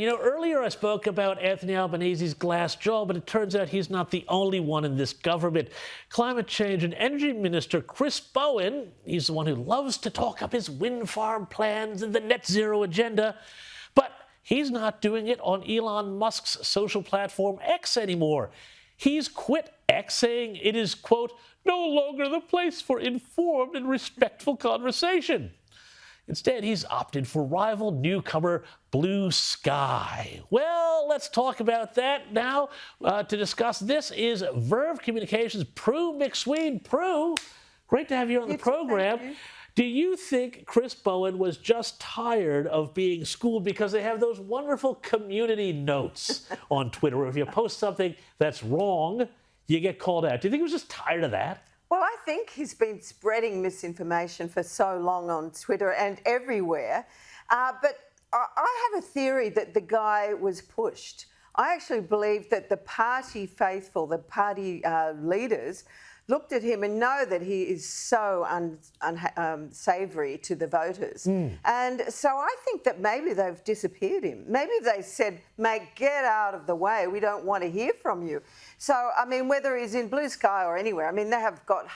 Earlier I spoke about Anthony Albanese's glass jaw, but it turns out he's not the only one in this government. Climate change and energy minister Chris Bowen, he's the one who loves to talk up his wind farm plans and the net zero agenda, but he's not doing it on Elon Musk's social platform X anymore. He's quit X, saying it is, quote, no longer the place for informed and respectful conversation. Instead, he's opted for rival newcomer Blue Sky. Well, let's talk about that now. To discuss this is Verve Communications' Prue MacSween. Prue, great to have you on the program. Do you think Chris Bowen was just tired of being schooled because they have those wonderful community notes on Twitter where if you post something that's wrong, you get called out? Do you think he was just tired of that? Well, I think he's been spreading misinformation for so long on Twitter and everywhere. But I have a theory that the guy was pushed. I actually believe that the party faithful, the party leaders, looked at him and know that he is so unsavoury to the voters. And so I think that maybe they've disappeared him. Maybe they said, mate, get out of the way. We don't want to hear from you. So, I mean, whether he's in Blue Sky or anywhere, I mean, they have got,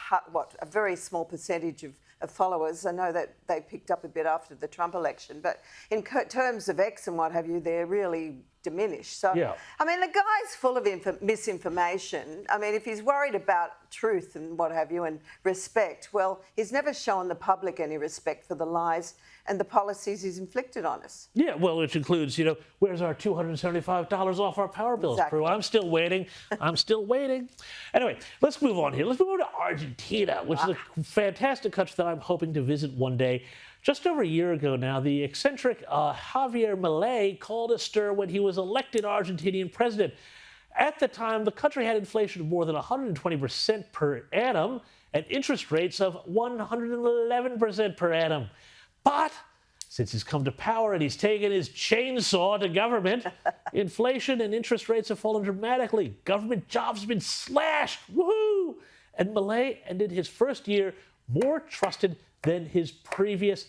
a very small percentage of followers. I know that they picked up a bit after the Trump election, but in terms of X and what have you, they're really diminished. So, yeah. I mean, the guy's full of misinformation. I mean, if he's worried about truth and what have you and respect, well, he's never shown the public any respect for the lies and the policies he's inflicted on us. Yeah, well, which includes, where's our $275 off our power bills, Exactly. Prue? I'm still waiting. I'm still waiting. Anyway, let's move on here. Let's move on to Argentina, which is a fantastic country that I'm hoping to visit one day. Just over a year ago now, the eccentric Javier Milei called a stir when he was elected Argentinian president. At the time, the country had inflation of more than 120% per annum and interest rates of 111% per annum. But since he's come to power and he's taken his chainsaw to government, inflation and interest rates have fallen dramatically. Government jobs have been slashed. Woohoo! And Milei ended his first year more trusted than his previous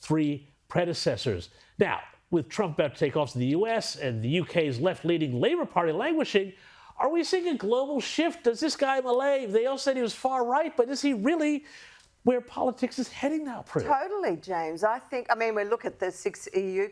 three predecessors. Now, with Trump about to take off to the U.S. and the UK's left-leaning Labour Party languishing, are we seeing a global shift? Does this guy Milei, they all said he was far right, but is he really where politics is heading now, Prue? Totally, James. I mean, we look at the 6 EU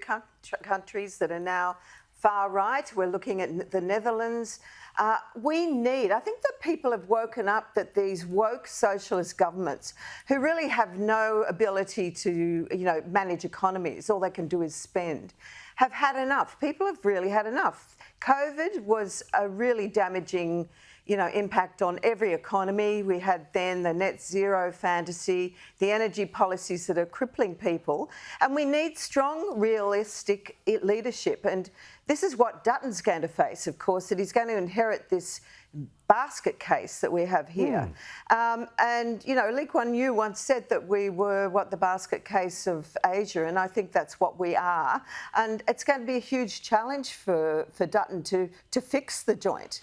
countries that are now far right. We're looking at the Netherlands. I think that people have woken up that these woke socialist governments who really have no ability to, manage economies, all they can do is spend, have had enough. People have really had enough. COVID was a really damaging impact on every economy. We had then the net zero fantasy, the energy policies that are crippling people. And we need strong, realistic leadership. And this is what Dutton's going to face, of course, that he's going to inherit this basket case that we have here. Lee Kuan Yew once said that we were the basket case of Asia, and I think that's what we are. And it's going to be a huge challenge for Dutton to fix the joint.